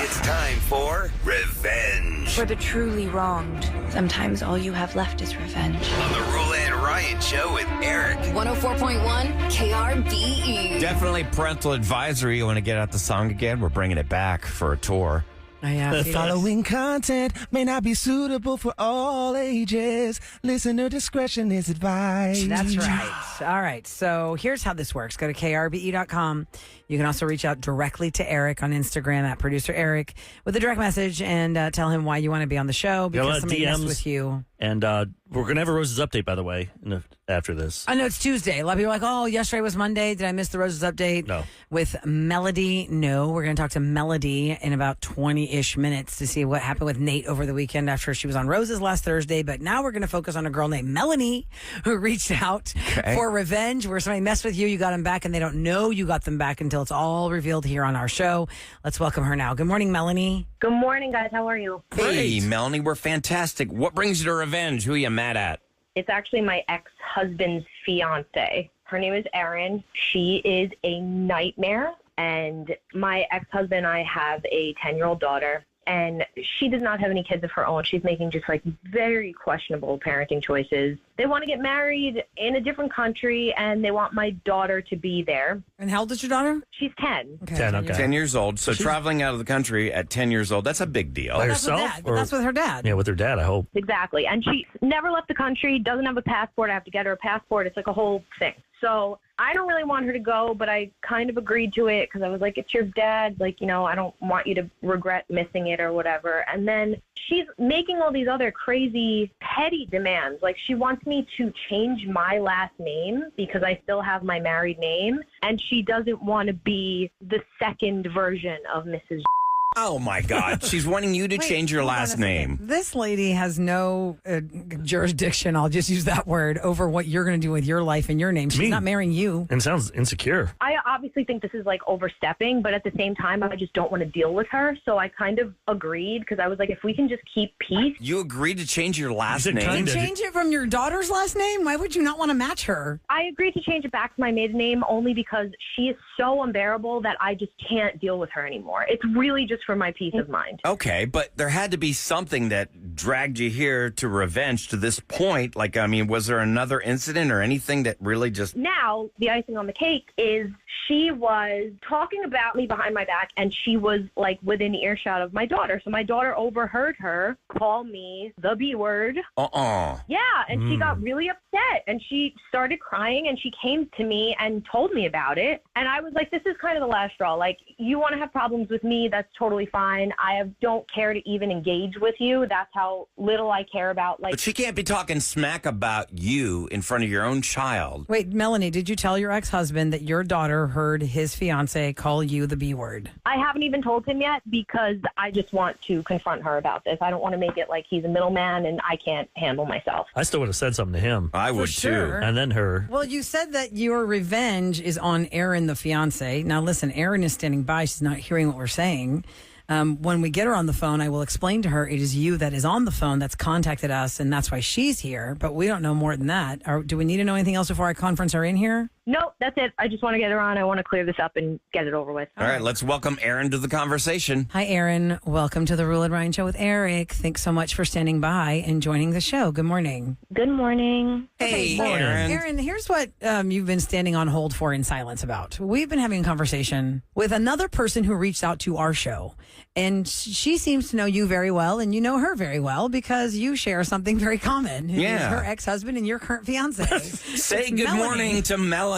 It's time for Revenge. For the truly wronged, sometimes all you have left is revenge. On the Roula and Ryan Show with Eric. 104.1 KRBE. Definitely parental advisory. You want to get out the song again? We're bringing it back for a tour. The following content may not be suitable for all ages. Listener discretion is advised. That's right. All right. So here's how this works. Go to krbe.com. You can also reach out directly to Eric on Instagram at producer Eric with a direct message and tell him why you want to be on the show because somebody messed with you. And we're going to have a Roses update, by the way, after this. I know it's Tuesday. A lot of people are like, oh, yesterday was Monday. Did I miss the Roses update? No. With Melody, no. We're going to talk to Melody in about 20-ish minutes to see what happened with Nate over the weekend after she was on Roses last Thursday. But now we're going to focus on a girl named Melanie who reached out for revenge, where somebody messed with you, you got them back, and they don't know you got them back until it's all revealed here on our show. Let's welcome her now. Good morning, Melanie. Good morning, guys. How are you? Hey, Melanie, we're fantastic. What brings you to revenge? Who are you mad at? It's actually my ex-husband's fiance. Her name is Erin. She is a nightmare. And my ex-husband and I have a 10-year-old daughter. And she does not have any kids of her own. She's making just like very questionable parenting choices. They want to get married in a different country, and they want my daughter to be there. And how old is your daughter? She's 10. Okay, 10, okay. 10 years old. So traveling out of the country at 10 years old, that's a big deal. By That's with herself? dad, but that's with her dad. Yeah, with her dad, I hope. Exactly. And she never left the country, doesn't have a passport. I have to get her a passport. It's like a whole thing. So I don't really want her to go, but I kind of agreed to it because I was like, it's your dad. Like, you know, I don't want you to regret missing it or whatever. And then she's making all these other crazy petty demands. Like she wants me to change my last name because I still have my married name. And she doesn't want to be the second version of Mrs. Oh, my God. She's wanting you to change your hold on a last second. name. This lady has no jurisdiction, I'll just use that word, over what you're going to do with your life and your name. She's not marrying you. And sounds insecure. I obviously think this is like overstepping, but at the same time, I just don't want to deal with her. So I kind of agreed because I was like, if we can just keep peace. You agreed to change your last said name? kinda. Change it from your daughter's last name? Why would you not want to match her? I agreed to change it back to my maiden name only because she is so unbearable that I just can't deal with her anymore. It's really just for my peace of mind. Okay, but there had to be something that dragged you here to revenge to this point. Like, I mean, was there another incident or anything that really just... Now, the icing on the cake is she was talking about me behind my back, and she was like within earshot of my daughter. So my daughter overheard her call me the B word. Yeah, and she got really upset, and she started crying, and she came to me and told me about it. And I was like, this is kind of the last straw. Like, you want to have problems with me, that's totally fine. Don't care to even engage with you. That's how little I care about. Like, But she can't be talking smack about you in front of your own child. Wait, Melanie, did you tell your ex-husband that your daughter heard his fiance call you the B word? I haven't even told him yet because I just want to confront her about this. I don't want to make it like he's a middleman and I can't handle myself. I still would have said something to him. I would sure. too. And then her. Well, you said that your revenge is on Erin, the fiance. Now, listen, Erin is standing by. She's not hearing what we're saying. When we get her on the phone, I will explain to her it is you that is on the phone that's contacted us, and that's why she's here. But we don't know more than that. Do we need to know anything else before I conference her in here? No, that's it. I just want to get her on. I want to clear this up and get it over with. All right, let's welcome Erin to the conversation. Hi, Erin. Welcome to the Roula and Ryan Show with Eric. Thanks so much for standing by and joining the show. Good morning. Good morning. Hey, Okay, Erin. Erin, here's what you've been standing on hold for in silence about. We've been having a conversation with another person who reached out to our show, and she seems to know you very well, and you know her very well because you share something very common. who is Yeah. her ex-husband and your current fiance. Say It's good Melanie. morning to Melanie.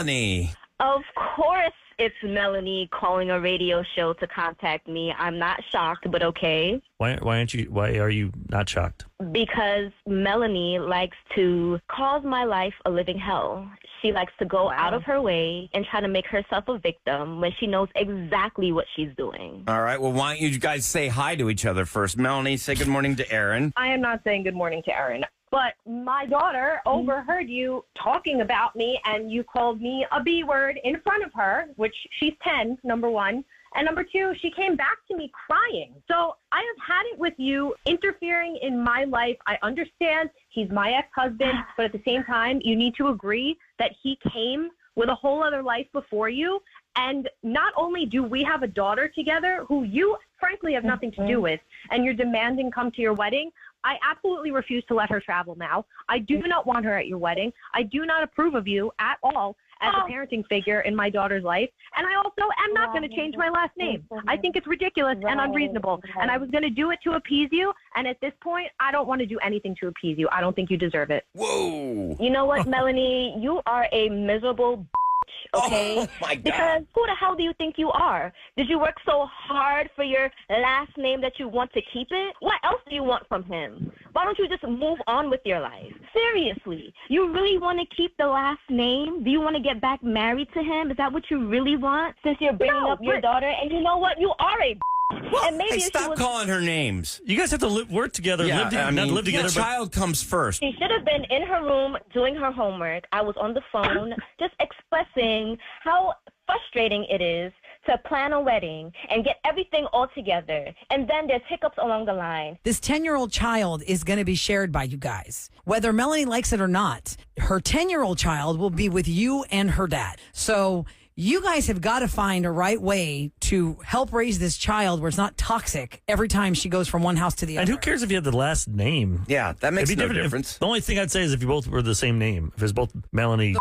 Of course, it's Melanie calling a radio show to contact me. I'm not shocked, but okay. Why are you not shocked? Because Melanie likes to cause my life a living hell. She likes to go out of her way and try to make herself a victim when she knows exactly what she's doing. All right, well, why don't you guys say hi to each other first? Melanie, say good morning to Erin. I am not saying good morning to Erin. But my daughter overheard you talking about me, and you called me a B word in front of her, which she's 10, number one. And number two, she came back to me crying. So I have had it with you interfering in my life. I understand he's my ex-husband, but at the same time, you need to agree that he came with a whole other life before you. And not only do we have a daughter together who you frankly have nothing to do with, and you're demanding come to your wedding, I absolutely refuse to let her travel now. I do not want her at your wedding. I do not approve of you at all as a parenting figure in my daughter's life. And I also am not going to change my last name. I think it's ridiculous and unreasonable. And I was going to do it to appease you. And at this point, I don't want to do anything to appease you. I don't think you deserve it. Whoa. You know what, Melanie? You are a miserable okay? Oh, my God. Because who the hell do you think you are? Did you work so hard for your last name that you want to keep it? What else do you want from him? Why don't you just move on with your life? Seriously, you really want to keep the last name? Do you want to get back married to him? Is that what you really want? Since you're bringing up your daughter, and you know what? You are a and maybe Hey, if she stop was, calling her names. You guys have to work together, not live together. The child comes first. she should have been in her room doing her homework. I was on the phone just expressing how frustrating it is to plan a wedding and get everything all together. And then there's hiccups along the line. This 10-year-old child is going to be shared by you guys. Whether Melanie likes it or not, her 10-year-old child will be with you and her dad. So you guys have got to find a right way to help raise this child where it's not toxic every time she goes from one house to the other. And who cares if you have the last name? Yeah, that makes It'd be no difference. The only thing I'd say is if you both were the same name, if it's both Melanie,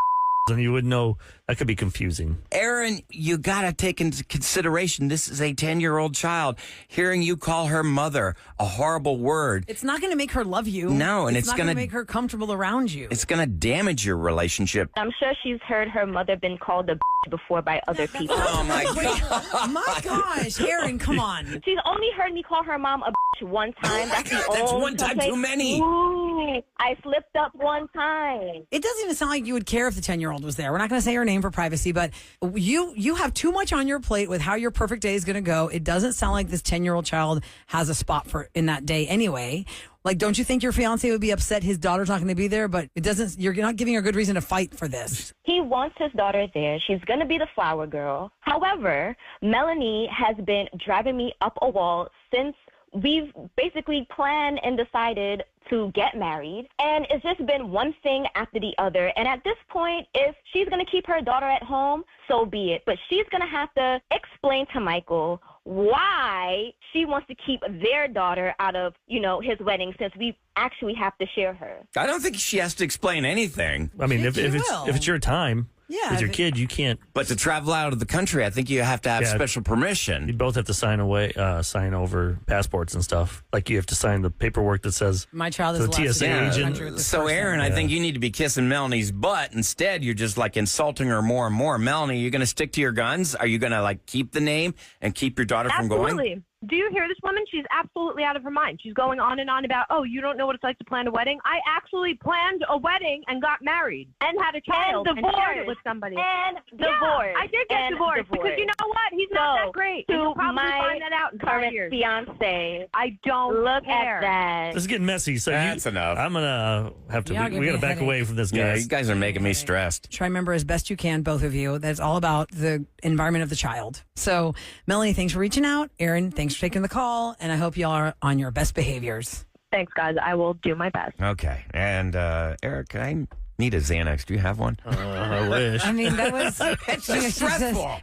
then you would know that could be confusing. Aaron, you got to take into consideration this is a 10-year-old child. Hearing you call her mother a horrible word. It's not going to make her love you. No, and it's not going to make her comfortable around you. It's going to damage your relationship. I'm sure she's heard her mother been called a before by other people. Oh, my God. My gosh, Aaron, come on. She's only heard me call her mom a one time. That's the That's only one time complaint. too many. Ooh, I slipped up one time. It doesn't even sound like you would care if the 10-year-old was there. We're not going to say her name for privacy, but you have too much on your plate with how your perfect day is going to go. It doesn't sound like this 10-year-old child has a spot for in that day anyway. Like, don't you think your fiance would be upset his daughter's not going to be there? But it doesn't. You're not giving her a good reason to fight for this. He wants his daughter there. She's going to be the flower girl. However, Melanie has been driving me up a wall since we've basically planned and decided to get married. And it's just been one thing after the other. And at this point, if she's going to keep her daughter at home, so be it. But she's going to have to explain to Michael why she wants to keep their daughter out of, his wedding, since we actually have to share her. I don't think she has to explain anything. I mean, if will. it's your time, Yeah, with your kid, you can't. But to travel out of the country, I think you have to have special You permission. both have to sign over passports and stuff. Like you have to sign the paperwork that says My child is the allowed to TSA be in the agent. country with this So, person. Aaron, I think you need to be kissing Melanie's butt. Instead, you're just like insulting her more and more. Melanie, you're going to stick to your guns? Are you going to like keep the name and keep your daughter from going? Absolutely. Do you hear this woman? She's absolutely out of her mind. She's going on and on about, oh, you don't know what it's like to plan a wedding. I actually planned a wedding and got married and had a child and shared it with somebody. And Yeah, divorced. I did get divorced because you know what? He's not that great. And To you'll probably my find that out in 5 current years. fiance. I don't Look care. at that. This is getting messy. So That's enough. I'm gonna have to. Y'all give We me got to a back headache. away from this, Yeah, guys. you guys are making me stressed. Try to remember as best you can, both of you. That's all about the environment of the child. So, Melanie, thanks for reaching out. Aaron, thanks for taking the call. And I hope y'all are on your best behaviors. Thanks, guys. I will do my best. Okay. And Eric, I need a Xanax. Do you have one? I wish. I mean, that was just stressful.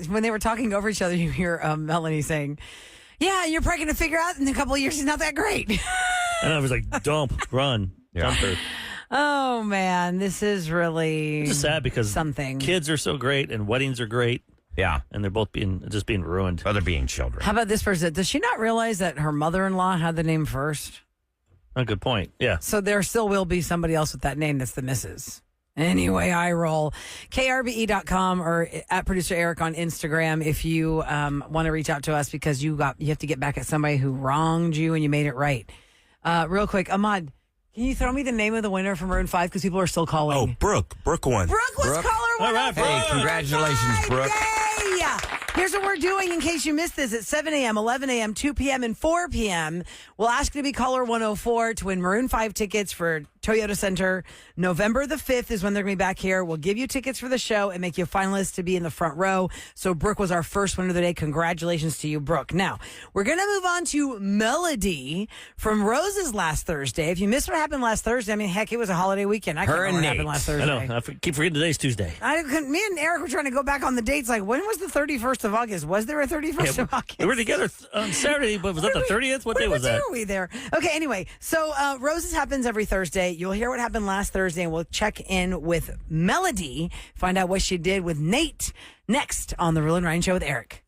When they were talking over each other, you hear Melanie saying, "Yeah, you're probably going to figure out in a couple of years he's not that great." And I was like, dump, run, dump her. Oh man, this is really It's just sad because something. kids are so great and weddings are great, Yeah. and they're both being ruined. Other being children. How about this person? Does she not realize that her mother-in-law had the name first? A good point. Yeah. So there still will be somebody else with that name that's the missus. Anyway, I roll. KRBE.com or at Producer Eric on Instagram if you want to reach out to us because you have to get back at somebody who wronged you and you made it right. Real quick, Ahmad, can you throw me the name of the winner from Maroon 5 because people are still calling? Oh, Brooke won. Brooke was caller 104. All right, Brooke. Hey, congratulations, Brooke. Yay! Here's what we're doing in case you missed this. At 7 a.m., 11 a.m., 2 p.m., and 4 p.m., we'll ask you to be caller 104 to win Maroon 5 tickets for Toyota Center. November the 5th is when they're going to be back here. We'll give you tickets for the show and make you a finalist to be in the front row. So Brooke was our first winner of the day. Congratulations to you, Brooke. Now, we're going to move on to Melody from Rose's last Thursday. If you missed what happened last Thursday, I mean, heck, it was a holiday weekend. I can't remember what happened last Thursday. I know. Keep forgetting today's Tuesday. Me and Eric were trying to go back on the dates. Like, when was the 31st of August? Was there a 31st of August? We were together on Saturday, but was that the 30th? What day was that? Were we there? Okay, anyway, so Roses happens every Thursday. You'll hear what happened last Thursday, and we'll check in with Melody, find out what she did with Nate. Next on the Roula and Ryan Show with Eric.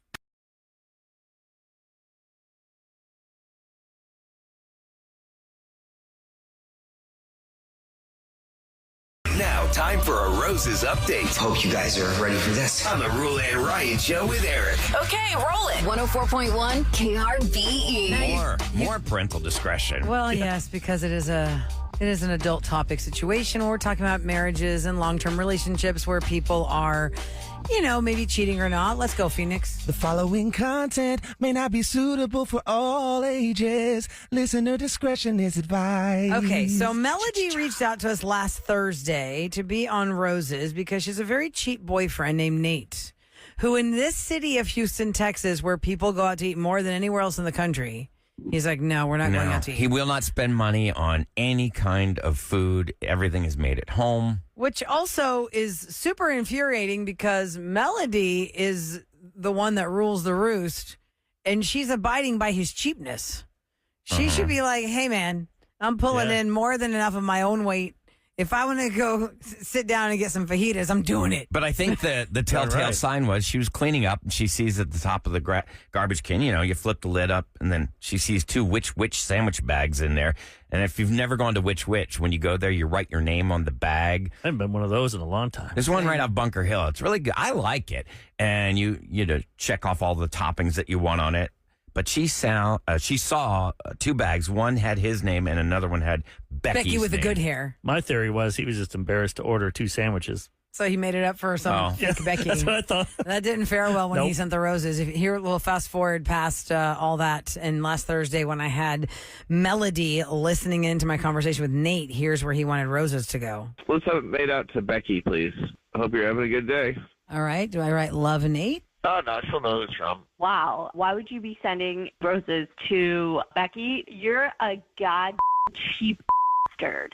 Now, time for a Roses update. Hope you guys are ready for this. On the Roula and Ryan Show with Eric. Okay, roll it. 104.1 KRBE. More parental discretion. Well, yes, because it is an adult topic situation where we're talking about marriages and long-term relationships where people are, maybe cheating or not. Let's go, Phoenix. The following content may not be suitable for all ages. Listener discretion is advised. Okay, so Melody reached out to us last Thursday to be on Roses because she's a very cheap boyfriend named Nate, who in this city of Houston, Texas, where people go out to eat more than anywhere else in the country, he's like, no, we're not going out to eat. He will not spend money on any kind of food. Everything is made at home. Which also is super infuriating because Melody is the one that rules the roost, and she's abiding by his cheapness. She should be like, hey, man, I'm pulling in more than enough of my own weight. If I want to go sit down and get some fajitas, I'm doing it. But I think the telltale sign was she was cleaning up and she sees at the top of the garbage can, you flip the lid up and then she sees two which sandwich bags in there. And if you've never gone to which, when you go there, you write your name on the bag. I haven't been one of those in a long time. There's one right off Bunker Hill. It's really good. I like it. And you check off all the toppings that you want on it. But she saw two bags. One had his name and another one had Becky's Becky with name. the good hair. My theory was he was just embarrassed to order two sandwiches. So he made it up for some fake Becky. That's what I thought. That didn't fare well when he sent the roses. Here, we'll fast forward past all that. And last Thursday when I had Melody listening into my conversation with Nate, here's where he wanted roses to go. Let's have it made out to Becky, please. I hope you're having a good day. All right. Do I write love Nate? Oh, no, she'll know who it's from. Wow. Why would you be sending roses to Becky? You're a cheap bastard.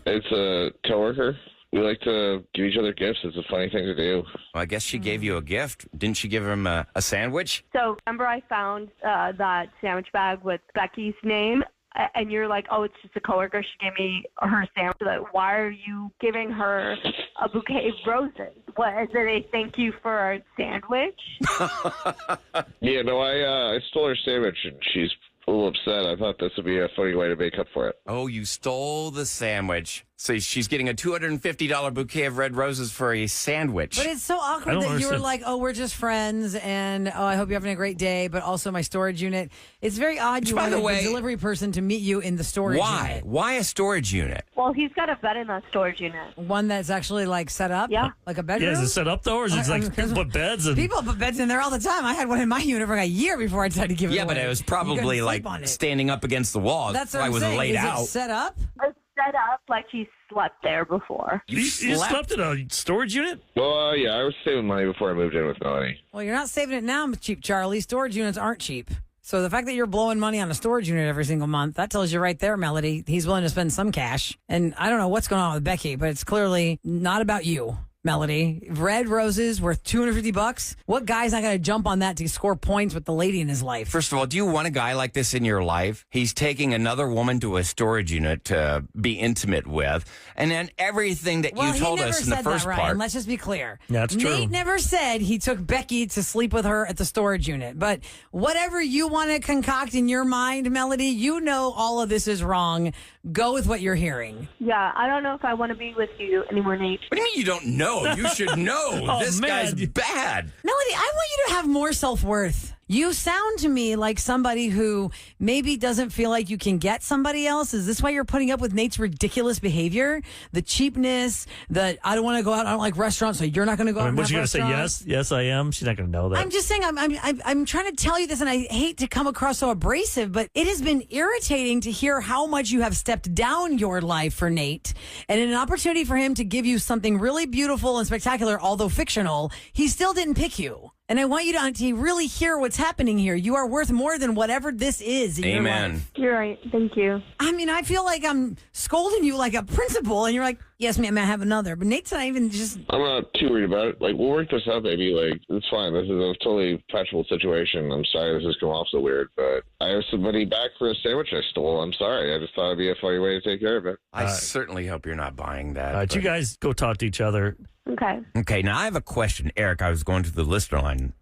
It's a coworker. We like to give each other gifts. It's a funny thing to do. Well, I guess she gave you a gift. Didn't she give him a sandwich? So remember I found that sandwich bag with Becky's name? And you're like, oh, it's just a coworker. She gave me her sandwich. Like, why are you giving her a bouquet of roses? What, is it a thank you for a sandwich? Yeah, no, I stole her sandwich, and she's a little upset. I thought this would be a funny way to make up for it. Oh, you stole the sandwich. So she's getting a $250 bouquet of red roses for a sandwich. But it's so awkward that you were like, oh, we're just friends, and oh, I hope you're having a great day, but also my storage unit. It's very odd you want the delivery person to meet you in the storage unit. Why a storage unit? Well, he's got a bed in that storage unit. One that's actually like set up? Yeah. Like a bedroom? Yeah, is it set up though, or is it like people put beds? People put beds in there all the time. I had one in my unit for like a year before I decided to give it away. Yeah, but it was probably like standing up against the wall. That's what I I'm wasn't saying. laid Is out. It set up? It's set up like he slept there before. You slept in a storage unit? Well, yeah, I was saving money before I moved in with Melanie. Well, you're not saving it now, cheap Charlie. Storage units aren't cheap. So the fact that you're blowing money on a storage unit every single month, that tells you right there, Melody, he's willing to spend some cash. And I don't know what's going on with Becky, but it's clearly not about you, Melody. Red roses worth $250. What guy's not going to jump on that to score points with the lady in his life? First of all, do you want a guy like this in your life? He's taking another woman to a storage unit to be intimate with, and then everything that you told us in the first part. Ryan. Let's just be clear. Yeah, that's true. Nate never said he took Becky to sleep with her at the storage unit. But whatever you want to concoct in your mind, Melody, you know all of this is wrong. Go with what you're hearing. Yeah, I don't know if I want to be with you anymore, Nate. What do you mean you don't know? You should know. This guy's bad. Melody, I want you to have more self-worth. You sound to me like somebody who maybe doesn't feel like you can get somebody else. Is this why you're putting up with Nate's ridiculous behavior? The cheapness, the I don't want to go out, I don't like restaurants, so you're not going to go out and have What's she going to say? restaurants? Yes, I am. She's not going to know that. I'm just saying, I'm trying to tell you this, and I hate to come across so abrasive, but it has been irritating to hear how much you have stepped down your life for Nate, and in an opportunity for him to give you something really beautiful and spectacular, although fictional, he still didn't pick you. And I want you to really hear what's happening here. You are worth more than whatever this is in your life. You're right. Thank you. I mean, I feel like I'm scolding you like a principal, and you're like, yes, ma'am, I have another. But Nate's not even just... I'm not too worried about it. Like, we'll work this out, baby. Like, it's fine. This is a totally patchable situation. I'm sorry this has come off so weird, but I have some money back for a sandwich I stole. I'm sorry. I just thought it'd be a funny way to take care of it. I certainly hope you're not buying that. All right, you guys go talk to each other. Okay. Okay, now I have a question. Eric, I was going to the listener line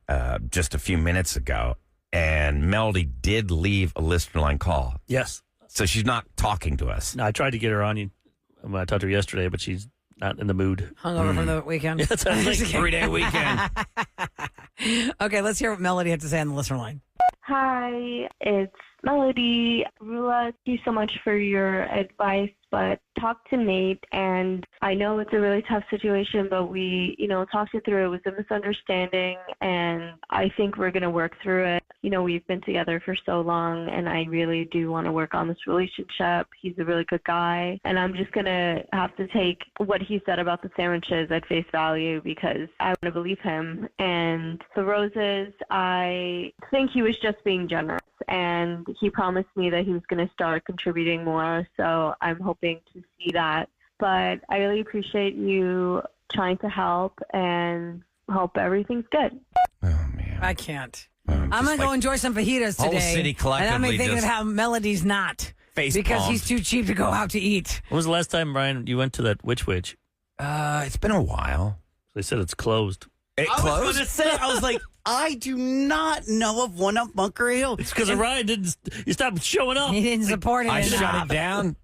just a few minutes ago, and Melody did leave a listener line call. Yes. So she's not talking to us. No, I tried to get her on you when I talked to her yesterday, but she's not in the mood. Hungover from the weekend. Yeah, it's like 3-day weekend. Okay, let's hear what Melody had to say on the listener line. Hi, it's Melody. Roula, thank you so much for your advice, but talk to Nate, and I know it's a really tough situation, but we, talked it through. It was a misunderstanding, and I think we're going to work through it. We've been together for so long, and I really do want to work on this relationship. He's a really good guy, and I'm just going to have to take what he said about the sandwiches at face value because I want to believe him. And the roses, I think he was just being generous, and he promised me that he was going to start contributing more, so I'm hoping to see that. But I really appreciate you trying to help and hope everything's good. Oh, man. I can't. I'm going to go enjoy some fajitas today. Whole city collectively and I'm thinking of just how Melody's not. face Because palmed. he's too cheap to go out to eat. When was the last time, Brian, you went to that Witch? It's been a while. They said it's closed. It I was closed? going to say, I was like, I do not know of one up Bunker Hill. It's because Ryan didn't. You stopped showing up. He didn't support it I enough. shut it down.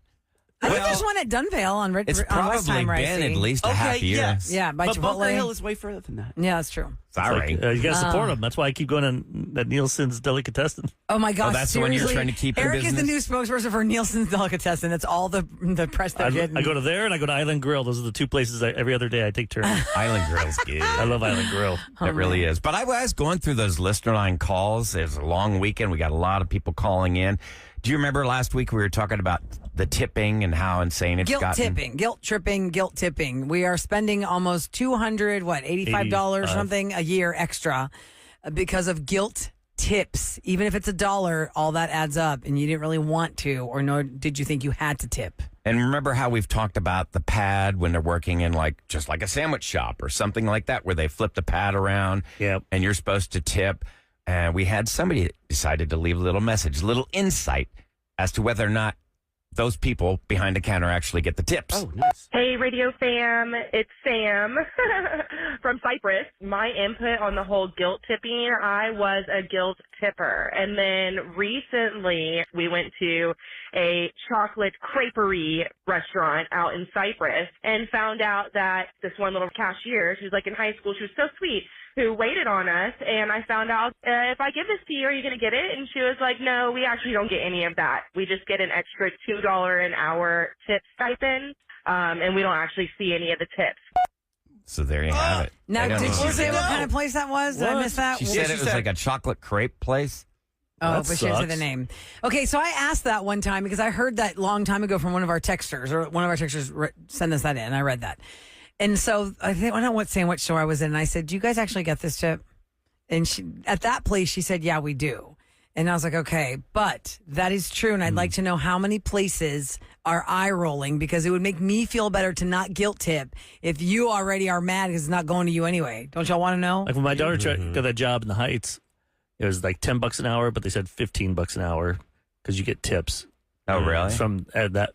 I think there's one at Dunvale on It's on probably West Time, right? been at least a half year. yes. Yeah, by but Chipotle. Bunker Hill is way further than that. Yeah, that's true. Sorry. Like, you got to support them. That's why I keep going on that Nielsen's Delicatessen. Oh my gosh! that's the one you're seriously? trying to keep in Eric is the new business? spokesperson for Nielsen's Delicatessen. That's all the press they're I getting. go to there and I go to Island Grill. Those are the two places every other day I take turns. Island Grill's good. I love Island Grill. It really is. But I was going through those listener line calls. It was a long weekend. We got a lot of people calling in. Do you remember last week we were talking about the tipping and how insane it's gotten? Guilt tipping. We are spending almost $85 or something a year extra because of guilt tips. Even if it's $1, all that adds up, and you didn't really want to, or nor did you think you had to tip. And remember how we've talked about the pad when they're working in just like a sandwich shop or something like that, where they flip the pad around and you're supposed to tip. And we had somebody that decided to leave a little message, a little insight as to whether or not those people behind the counter actually get the tips. Oh, nice. Hey, Radio Fam, it's Sam from Cyprus. My input on the whole guilt tipping, I was a guilt tipper. And then recently we went to a chocolate creperie restaurant out in Cyprus and found out that this one little cashier, she was like in high school, she was so sweet, who waited on us, and I found out, if I give this to you, are you going to get it? And she was like, no, we actually don't get any of that. We just get an extra $2 an hour tip stipend, and we don't actually see any of the tips. So there you have it. Now, did you say what kind of place that was? Did I miss that? She said it was like a chocolate crepe place. Oh, That but she didn't say sucks. the name. Okay, so I asked that one time because I heard that long time ago from one of our texters, or one of our texters sent us that in, and I read that. And so I don't know what sandwich store I was in, and I said, do you guys actually get this tip? And at that place, she said, yeah, we do. And I was like, okay, but that is true, and I'd like to know how many places are eye rolling, because it would make me feel better to not guilt tip if you already are mad because it's not going to you anyway. Don't y'all want to know? Like when my daughter got that job in the Heights, it was like $10 an hour, but they said $15 an hour because you get tips. Oh, really? From that,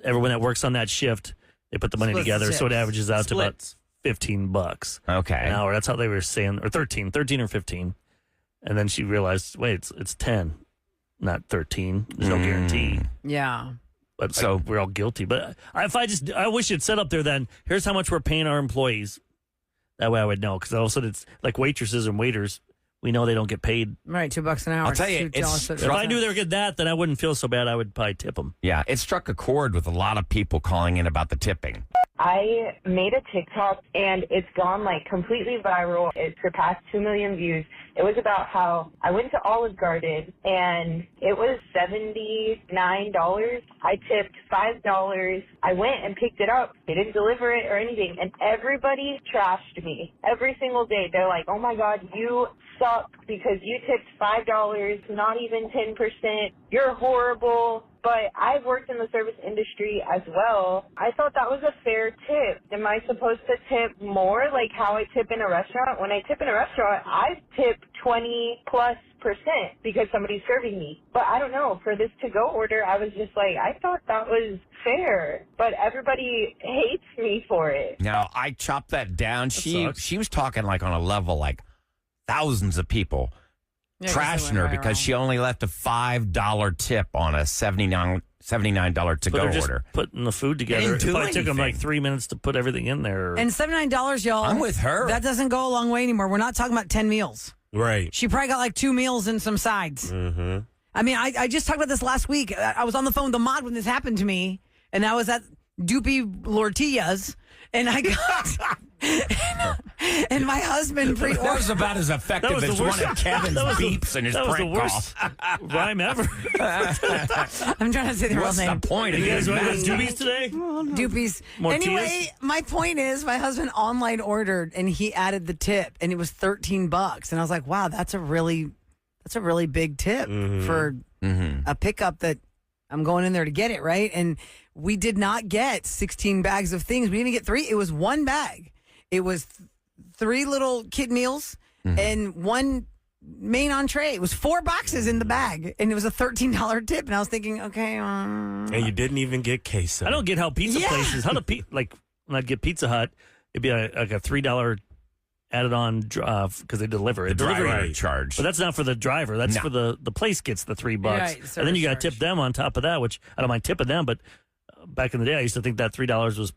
everyone that works on that shift, they put the money Splits the together, so it tips. averages out Splits. to about $15 Okay. an hour. That's how they were saying, or 13 or 15. And then she realized, wait, it's 10, not 13. There's no guarantee. Yeah. But So- we're all guilty. But I wish it said up there then, here's how much we're paying our employees. That way I would know, because all of a sudden it's like waitresses and waiters. we know they don't get paid. Right, $2 an hour. I'll tell you, if I knew they were getting that, then I wouldn't feel so bad. I would probably tip them. Yeah, it struck a chord with a lot of people calling in about the tipping. I made a TikTok and it's gone like completely viral. It surpassed 2 million views. It was about how I went to Olive Garden and it was $79. I tipped $5. I went and picked it up. They didn't deliver it or anything. And everybody trashed me every single day. They're like, oh my God, you suck because you tipped $5, not even 10%. You're horrible. But I've worked in the service industry as well. I thought that was a fair tip. Am I supposed to tip more like how I tip in a restaurant? When I tip in a restaurant, I tip 20+% because somebody's serving me. But I don't know. For this to-go order, I was just like, I thought that was fair. But everybody hates me for it. Now, I chopped that down. She was talking like on a level like thousands of people. Yeah, trashing her because she only left a $5 tip on a $79 to-go they're just order. Putting the food together. It probably took them like 3 minutes to put everything in there. And $79, y'all. I'm with her. That doesn't go a long way anymore. We're not talking about 10 meals. Right. She probably got like 2 meals and some sides. Mm-hmm. I mean, I just talked about this last week. I was on the phone with the mod when this happened to me, and I was at Doopy Lortillas, and I got... and my husband That was about as effective as one of Kevin's beeps and his prank That was the worst rhyme ever. I'm trying to say the real name. What's the point? You guys want those doobies today? Doopies. More Anyway, my point is my husband online ordered and he added the tip and it was $13. And I was like, wow, that's a really big tip for a pickup that I'm going in there to get it, right? And we did not get 16 bags of things. We didn't get 3. It was 1 bag. It was 3 little kid meals and 1 main entree. It was 4 boxes in the bag, and it was a $13 tip. And I was thinking, okay. And you didn't even get queso. I don't get how pizza places, like when I'd get Pizza Hut, it'd be like a $3 added on because they deliver it. The driver charge. But that's not for the driver. That's for the place gets the $3. Right, and then you got to tip them on top of that, which I don't mind tipping them, but back in the day, I used to think that $3 was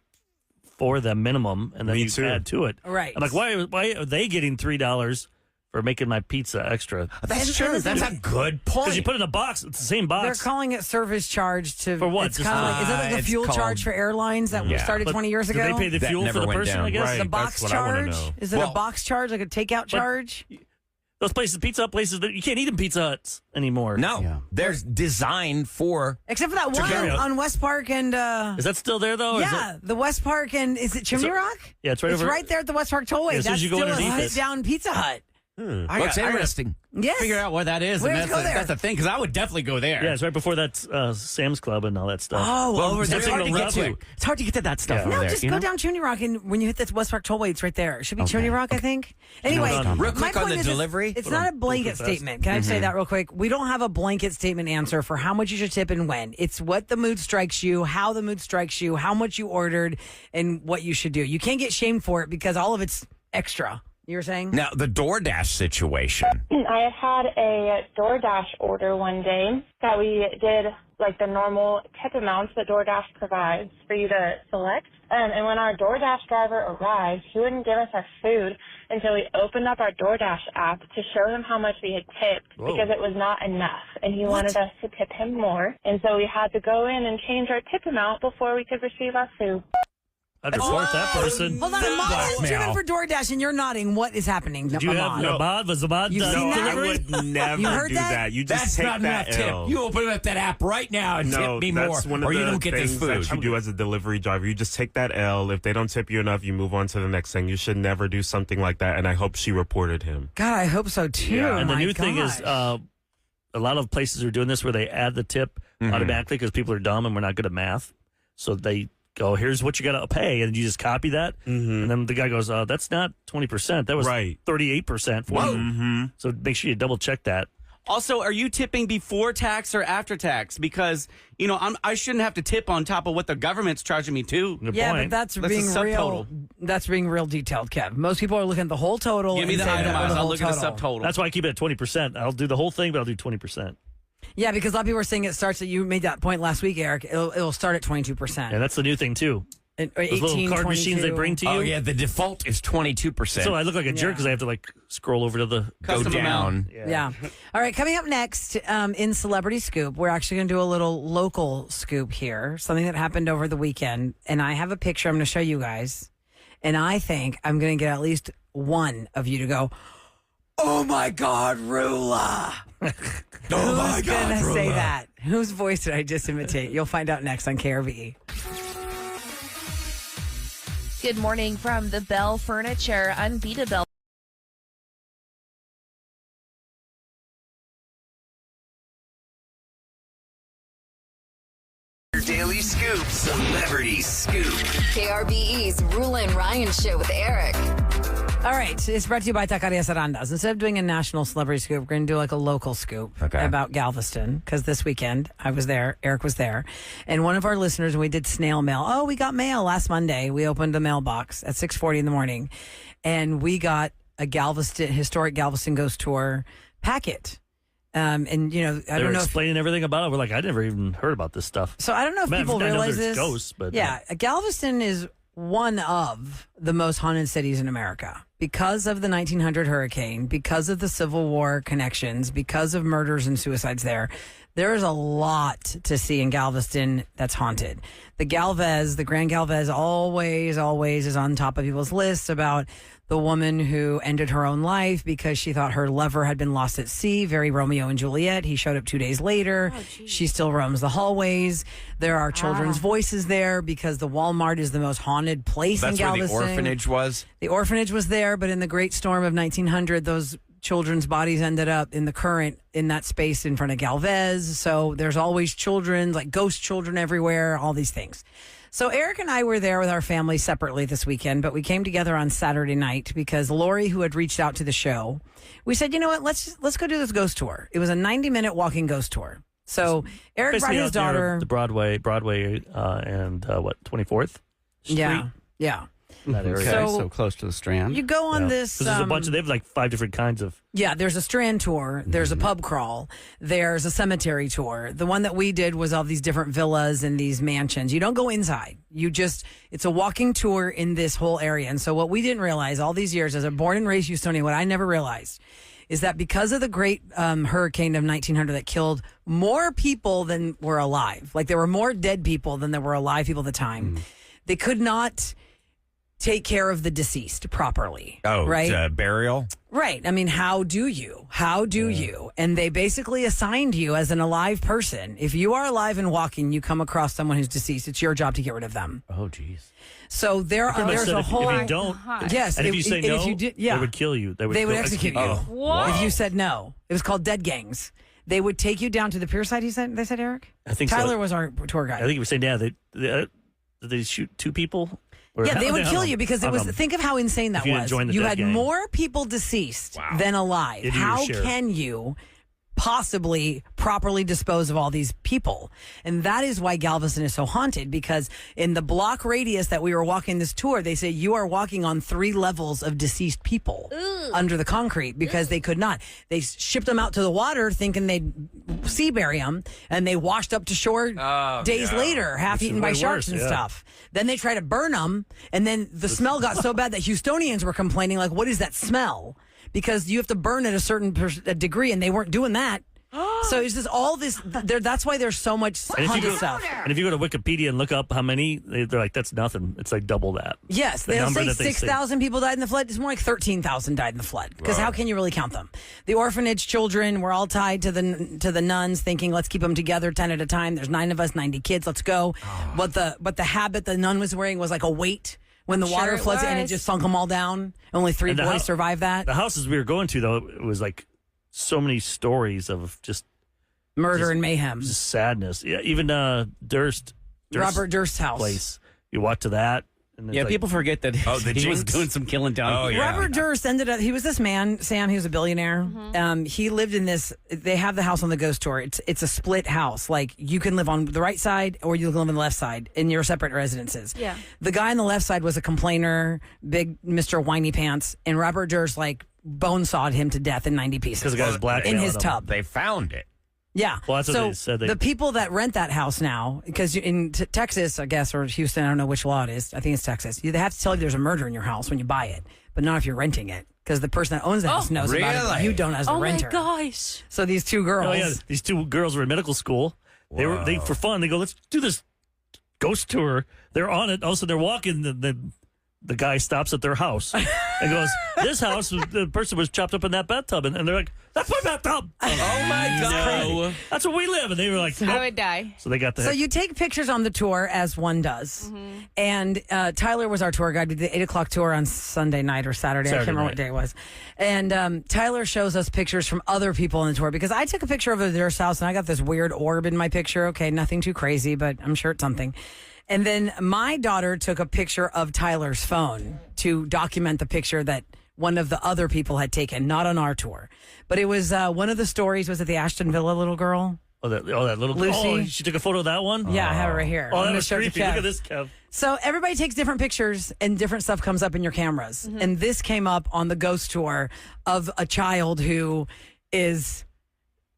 for the minimum, and then you add to it. Right. I'm like, why are they getting $3 for making my pizza extra? That's true. That's a good point. Because you put it in a box, it's the same box. They're calling it service charge to for what? It's kind of like, is that like the fuel charge for airlines that started 20 years ago? Do they pay the fuel for the person? I guess the box charge. Is it a box charge, like a takeout charge? Those places, Pizza Hut places, that you can't eat in Pizza Huts anymore. No, there's designed for except for that one on West Park and. Is that still there though? Yeah, the West Park and is it Chimney Rock? Yeah, it's right over. It's right there at the West Park Tollway. As soon as That's you go still a underneath sit-down Pizza Hut. Looks interesting. Yes. Figure out where that is. We And have to go there. that's the thing, because I would definitely go there. Yeah, it's right before that Sam's Club and all that stuff. Oh, over there. It's hard to get to. It's hard to get to that stuff over No, there. just go down Chimney Rock, and when you hit that West Park Tollway, it's right there. It should be Chimney Rock, I think. Anyway, real quick my on point the is delivery. It's not a blanket statement. Can I say that real quick? We don't have a blanket statement answer for how much you should tip and when. It's what the mood strikes you, how the mood strikes you, how much you ordered, and what you should do. You can't get shamed for it because all of it's extra. You were saying? Now, the DoorDash situation. I had a DoorDash order one day that we did like the normal tip amounts that DoorDash provides for you to select. And when our DoorDash driver arrived, he wouldn't give us our food until we opened up our DoorDash app to show him how much we had tipped because it was not enough. And he wanted us to tip him more. And so we had to go in and change our tip amount before we could receive our food. I'd report that person. Hold on, Ahmad is driven for DoorDash, and you're nodding. What is happening? Did you have Ahmad? Was Ahmad You've seen that? I would never You heard do that. You just That's take not that enough L. tip. You open up that app right now and tip me more, that's one of or you the don't get this things food. that you do as a delivery driver. You just take that L. If they don't tip you enough, you move on to the next thing. You should never do something like that, and I hope she reported him. God, I hope so, too. Yeah. And the My new thing is a lot of places are doing this where they add the tip automatically because people are dumb and we're not good at math. So they go, here's what you got to pay, and you just copy that. And then the guy goes, that's not 20%. That was 38%. Whoa. So make sure you double check that. Also, are you tipping before tax or after tax? Because, you know, I shouldn't have to tip on top of what the government's charging me too. Good Yeah, point. but that's a being subtotal. real. That's being real detailed, Kev. Most people are looking at the whole total. Give me and the saying, itemized. the I'll whole look at the total. subtotal. That's why I keep it at 20%. I'll do the whole thing, but I'll do 20%. Yeah, because a lot of people are saying it starts at, you made that point last week, Eric, it'll start at 22%. And that's the new thing, too. Or Those little 18, card machines they 22. bring to you. Oh yeah, the default is 22%. So I look like a jerk because I have to like scroll over to the go down. Yeah. All right. Coming up next in Celebrity Scoop, we're actually going to do a little local scoop here, something that happened over the weekend. And I have a picture I'm going to show you guys. And I think I'm going to get at least one of you to go, "Oh my God, Roula." Oh my God, Who's going to say Roula. that? Whose voice did I just imitate? You'll find out next on KRVE. Good morning from the Bell Furniture Unbeatable. Your daily scoop, Celebrity Scoop. KRBE's Roula and Ryan Show with Eric. All right, it's brought to you by Taqueria Sarandas. Instead of doing a national celebrity scoop, we're going to do like a local scoop about Galveston, because this weekend I was there, Eric was there, and one of our listeners, we did snail mail. Oh, we got mail last Monday. We opened the mailbox at 6:40 in the morning, and we got a historic Galveston ghost tour packet. And you know, I don't know explaining everything about it. We're like, I never even heard about this stuff. So I don't know if people realize this. Ghosts, but yeah, Galveston is one of the most haunted cities in America because of the 1900 hurricane, because of the Civil War connections, because of murders and suicides there. There is a lot to see in Galveston that's haunted. The Galvez, the Grand Galvez, always is on top of people's lists about the woman who ended her own life because she thought her lover had been lost at sea. Very Romeo and Juliet. He showed up 2 days later. She still roams the hallways. There are children's voices there because the Walmart is the most haunted place in Galveston. That's where the orphanage was? The orphanage was there, but in the Great Storm of 1900, those children's bodies ended up in the current in that space in front of Galvez. So there's always children, like ghost children everywhere, all these things. So Eric and I were there with our family separately this weekend, but we came together on Saturday night because Lori, who had reached out to the show, we said, you know what, let's go do this ghost tour. It was a 90-minute walking ghost tour. So Eric brought his daughter. The Broadway, and 24th Street? Yeah. That area. So close to the Strand. You go on this. There's a bunch of. They have like 5 different kinds of. Yeah, there's a Strand tour. There's a pub crawl. There's a cemetery tour. The one that we did was all these different villas and these mansions. You don't go inside. It's a walking tour in this whole area. And so what we didn't realize all these years as a born and raised Houstonian, what I never realized is that because of the great hurricane of 1900 that killed more people than were alive, like there were more dead people than there were alive people at the time, they could not take care of the deceased properly. Oh, right? Burial? Right. I mean, how do you? And they basically assigned you as an alive person. If you are alive and walking, you come across someone who's deceased. It's your job to get rid of them. Oh, geez. So there's a whole. If you don't, yes, and if you say no, if you did, they would kill you. They would execute you. If you said no. It was called dead gangs. They would take you down to the pier side. They said, Eric. I think Tyler so. was our tour guide. I think he was saying, yeah, they shoot 2 people. Yeah, they would kill you because it was. Think of how insane that was. You had more people deceased than alive. How can you possibly properly dispose of all these people? And that is why Galveston is so haunted, because in the block radius that we were walking this tour, they say you are walking on 3 levels of deceased people under the concrete because they could not. They shipped them out to the water thinking they'd sea bury them, and they washed up to shore days later, half eaten by sharks and stuff. Then they tried to burn them, and then the smell got so bad that Houstonians were complaining, like, what is that smell? Because you have to burn at a certain degree, and they weren't doing that. So it's just all this. That's why there's so much haunted stuff. And if you go to Wikipedia and look up how many, they're like, that's nothing. It's like double that. Yes, they'll say 6,000 people died in the flood. It's more like 13,000 died in the flood. Because how can you really count them? The orphanage children were all tied to the nuns, thinking, let's keep them together 10 at a time. There's 9 of us, 90 kids. Let's go. But the habit the nun was wearing was like a weight. When the water floods and it just sunk them all down. Only 3 boys survived that. The houses we were going to, though, it was like so many stories of just murder and mayhem, just sadness. Yeah, even Robert Durst's house place. You walk to that. And people forget that he was doing some killing down. Robert Durst ended up. He was this man, Sam. He was a billionaire. He lived in this. They have the house on the ghost tour. It's a split house. Like you can live on the right side or you can live on the left side in your separate residences. Yeah. The guy on the left side was a complainer, big Mr. Whiny Pants, and Robert Durst bone sawed him to death in 90 pieces because the guy's black in his tub. They found it. Yeah. Well, that's what so they said. The people that rent that house now, because in Texas, I guess, or Houston, I don't know which law it is. I think it's Texas. They have to tell you there's a murder in your house when you buy it, but not if you're renting it, because the person that owns the house knows about it, but you don't as the renter. Oh my gosh! So these two girls. Oh yeah, these two girls were in medical school. They for fun. They go, let's do this ghost tour. They're on it. Also, they're walking. The guy stops at their house and goes, "This house, the person was chopped up in that bathtub," and they're like, "That's my bathtub." Oh my God! No. That's where we live. And they were like, I would die. So they got the. So you take pictures on the tour as one does, and Tyler was our tour guide. We did the 8:00 tour on Sunday night or Saturday. I can't remember what day it was. And Tyler shows us pictures from other people on the tour because I took a picture of their house and I got this weird orb in my picture. Okay, nothing too crazy, but I'm sure it's something. And then my daughter took a picture of Tyler's phone to document the picture that one of the other people had taken, not on our tour. But it was one of the stories, was it the Ashton Villa little girl? Oh, that little Lucy. Oh, she took a photo of that one? Yeah, I have it right here. Oh, I'm that gonna was show it to creepy. Kev. Look at this, Kev. So everybody takes different pictures and different stuff comes up in your cameras. And this came up on the ghost tour of a child who is,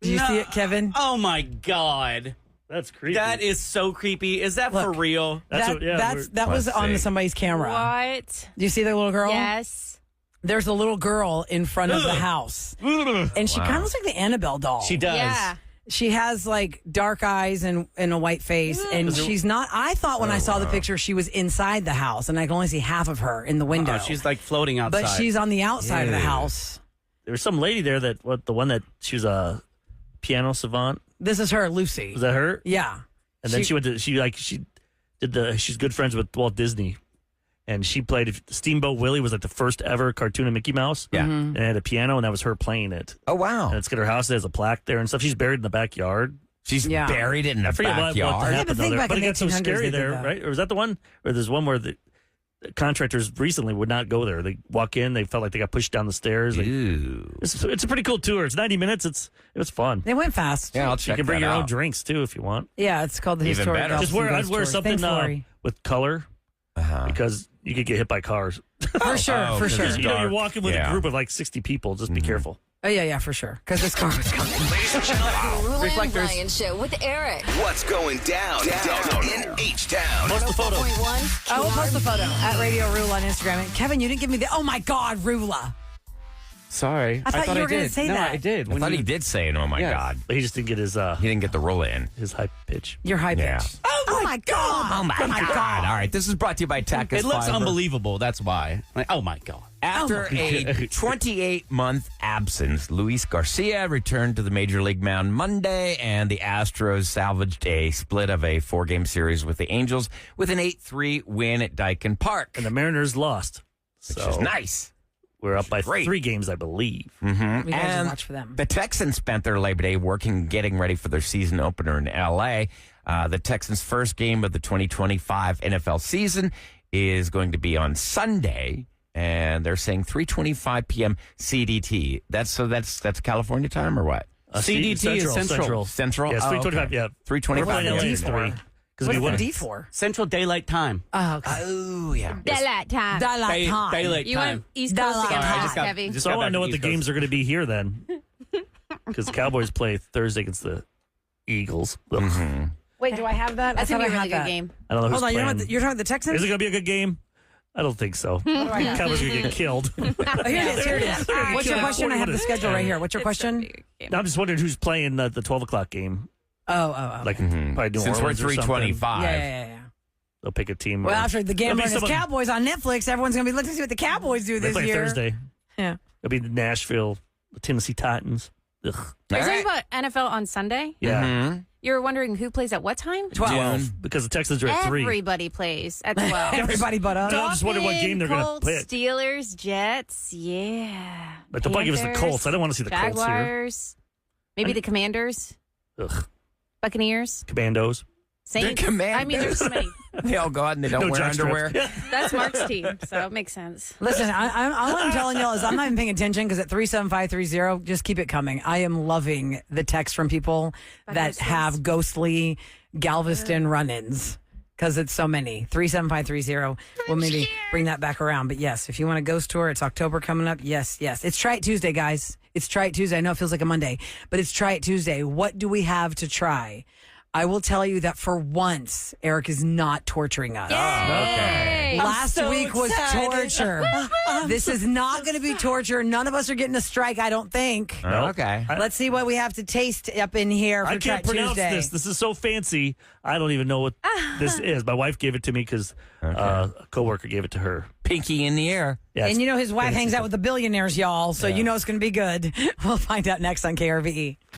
do you see it, Kevin? Oh my God. That's creepy. That is so creepy. Is that for real? That was on somebody's camera. What? Do you see the little girl? Yes. There's a little girl in front of the house. And she kind of looks like the Annabelle doll. She does. Yeah. She has like dark eyes and a white face. And she's not, I thought when I saw the picture, she was inside the house and I can only see half of her in the window. She's like floating outside. But she's on the outside of the house. There was some lady there she was a piano savant. This is her, Lucy. Was that her? Yeah. And then she's good friends with Walt Disney. And she played Steamboat Willie was like the first ever cartoon of Mickey Mouse. Yeah. And it had a piano and that was her playing it. Oh wow. And it's got her house, there's a plaque there and stuff. She's buried in the backyard. She's buried in the I forget backyard. what happened think though, back but in it the got so 1800s scary they did there, that. right? Or was that the one? Or there's one where the contractors recently would not go there. They walk in, they felt like they got pushed down the stairs. It's a pretty cool tour. It's 90 minutes. It was fun. They went fast. Yeah, I'll You check can bring that your own out. drinks too if you want. Yeah, it's called the Even Historic better. Ghosts Just and I'd Ghost wear Tours. something Thanks, Lori. with color because you could get hit by cars. For sure, for sure. You know, you're walking with a group of like 60 people. Just be careful. Oh, yeah, for sure. Because this car was coming. Ladies and gentlemen, Roula and Ryan Show with Eric. what's going down in H-Town? Post the photo. 101. I will post the photo at Radio Rula on Instagram. And Kevin, you didn't give me the, oh my God, Rula. Sorry. I thought you were going to say no, that. I did. I thought he did say it. Oh my Yes. God. But he just didn't get his He didn't get the roll in. his high pitch. Your high pitch. Yeah. Oh my God. Oh my God. All right. This is brought to you by Tacos It looks Fiber. unbelievable. That's why. Like, oh my God. After a 28-month absence, Luis Garcia returned to the Major League mound Monday, and the Astros salvaged a split of a 4-game series with the Angels with an 8-3 win at Dyken Park. And the Mariners lost. Which is nice. We're up by great. 3 games, I believe. Mm-hmm. We got to And watch for them. the Texans spent their Labor Day getting ready for their season opener in L.A. The Texans' first game of the 2025 NFL season is going to be on Sunday, and they're saying 3:25 p.m. CDT. That's California time or what? CDT is Central. Central? Yes, 3:25. Okay. Yeah, 3:25. We're playing LA D is for? 3. What's the D for? Central Daylight Time. Oh, okay. Oh, yeah. Daylight time. Daylight time. Daylight You time. went East Coast Daylight again, time. huh, Kevy? just So I got want back to know what the East Coast. games are going to be here then. Because the Cowboys play Thursday against the Eagles. Ugh. Mm-hmm. Wait, do I have that? That's I going to thought be a I really had good that. game. I don't know who's Hold on, playing. you're talking about the Texans? Is it going to be a good game? I don't think so. What do I have? Cowboys are going to get killed. Oh, here it is. Here it is. What's your question? I have the schedule right here. What's your question? Now, I'm just wondering who's playing the 12 o'clock game. Oh. Like Mm-hmm. probably New Since we're Orleans or something. 3:25. Yeah. They'll pick a team. Well, or- after the It'll Gamblers be someone- Cowboys on Netflix, everyone's going to be looking to see what the Cowboys do They this play year. Thursday. Yeah. It'll be the Nashville, the Tennessee Titans. Ugh. You're All talking right. about NFL on Sunday? Yeah. Mm-hmm. You're wondering who plays at what time? 12. Because the Texans are at 3. Everybody plays at 12. Everybody but us. No, I'm just wondering what game they're going to Colts, play it. Steelers, Jets, yeah. Like, they'll probably give us the Panthers, Colts. I don't want to see the Colts here. Jaguars, maybe the Commanders, Ugh. Buccaneers, Commandos. Saints. The Commanders. I mean, there's so many. They all go out and they don't No wear jockstraps. underwear. Yeah. That's Mark's team, so it makes sense. Listen, all I'm telling y'all is I'm not even paying attention because at 37530, just keep it coming. I am loving the text from people that have ghostly Galveston run-ins because it's so many. 37530. We'll maybe bring that back around. But yes, if you want a ghost tour, it's October coming up. Yes. It's Try It Tuesday, guys. It's Try It Tuesday. I know it feels like a Monday, but it's Try It Tuesday. What do we have to try? I will tell you that for once, Eric is not torturing us. Okay. Last week was torture. This is not going to be torture. None of us are getting a strike, I don't think. Okay. Let's see what we have to taste up in here for I can't Try It pronounce Tuesday. this. This is so fancy. I don't even know what this is. My wife gave it to me because a coworker gave it to her. Pinky in the air. Yeah, And you know his wife fancy hangs out stuff. with the billionaires, y'all, so you know it's going to be good. We'll find out next on KRVE.